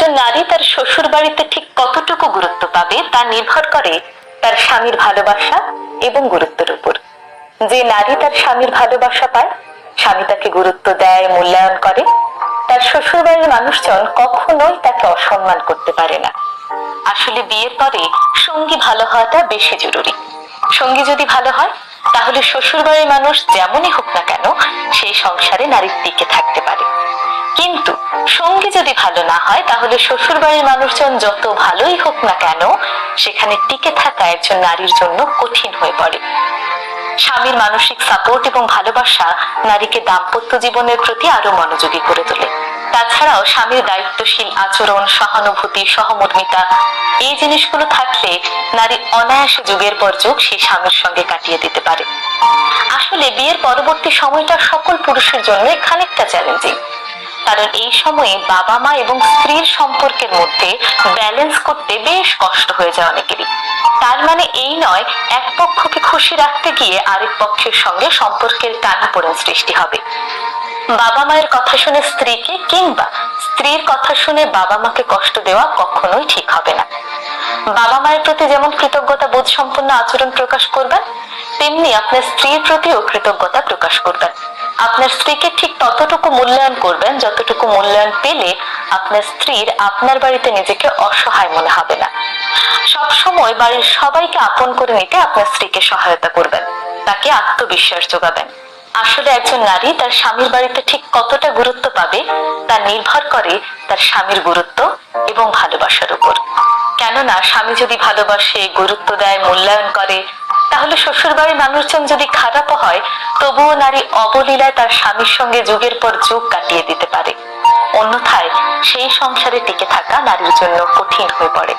একজন নারী তার শ্বশুর বাড়িতে ঠিক কতটুকু গুরুত্ব পাবে তা নির্ভর করে তার স্বামীর ভালোবাসা এবং গুরুত্বের উপর। যে নারী তার স্বামীর ভালোবাসা পায়, স্বামী তাকে গুরুত্ব দেয়, মূল্যায়ন করে, তার শ্বশুর বাড়ির মানুষজন কখনোই তাকে অসম্মান করতে পারে না। আসলে বিয়ের পরে সঙ্গী ভালো হওয়াটা বেশি জরুরি। সঙ্গী যদি ভালো হয় তাহলে শ্বশুর বাড়ির মানুষ যেমনই হোক না কেন সেই সংসারে নারীর টিকে থাকতে পারে। কিন্তু সঙ্গী যদি ভালো না হয় তাহলে শ্বশুর বাড়ির মানুষজন যত ভালোই হোক না কেন সেখানে টিকে থাকা একজন নারীর জন্য কঠিন হয়ে পড়ে। স্বামীর মানসিক সাপোর্ট এবং ভালোবাসা নারীকে দাম্পত্য জীবনের প্রতি আরো মনোযোগী করে তোলে। তাছাড়াও স্বামীর দায়িত্বশীল আচরণ, সহানুভূতি, সহমর্মিতা এই জিনিসগুলো থাকলে নারী অনায়াসে যুগের পর যুগ সেই স্বামীর সঙ্গে কাটিয়ে দিতে পারে। আসলে বিয়ের পরবর্তী সময়টা সকল পুরুষের জন্য খানিকটা চ্যালেঞ্জিং, কারণ এই সময়ে বাবা মা এবং স্ত্রীর সম্পর্কের মধ্যে ব্যালেন্স করতে বেশ কষ্ট হয়ে যায় অনেকেরই। তার মানে এই নয় এক পক্ষকে খুশি রাখতে গিয়ে আরেক পক্ষের সঙ্গে সম্পর্কের টানাপোড়েন সৃষ্টি হবে। বাবা মায়ের কথা শুনে স্ত্রীকে কিংবা স্ত্রীর কথা শুনে বাবা মাকে কষ্ট দেওয়া কখনোই ঠিক হবে না। বাবা মায়ের প্রতি যেমন কৃতজ্ঞতা বোধ সম্পন্ন আচরণ প্রকাশ করবেন, তেমনি আপনার স্ত্রীর প্রতিও কৃতজ্ঞতা প্রকাশ করবেন। আপনার স্ত্রীকে ঠিক ততটুকু মূল্যায়ন করবেন যতটুকু মূল্যায়ন পেলে আপনার স্ত্রীর আপনার বাড়িতে নিজেকে অসহায় মনে হবে না। সবসময় বাড়ির সবাইকে আপন করে নিতে আপনার স্ত্রীকে সহায়তা করবেন, তাকে আত্মবিশ্বাস যোগাবেন। আসলে একজন নারী তার স্বামীর বাড়িতে ঠিক কতটা গুরুত্ব পাবে তা নির্ভর করে তার স্বামীর গুরুত্ব এবং ভালোবাসার উপর। কেননা স্বামী যদি ভালোবাসে, গুরুত্ব দেয়, মূল্যায়ন করে, তাহলে শ্বশুর বাড়ির মানুষজন যদি খারাপও হয় তবুও নারী অবলীলায় তার স্বামীর সঙ্গে যুগের পর যুগ কাটিয়ে দিতে পারে। অন্যথায় সেই সংসারে টিকে থাকা নারীর জন্য কঠিন হয়ে পড়ে।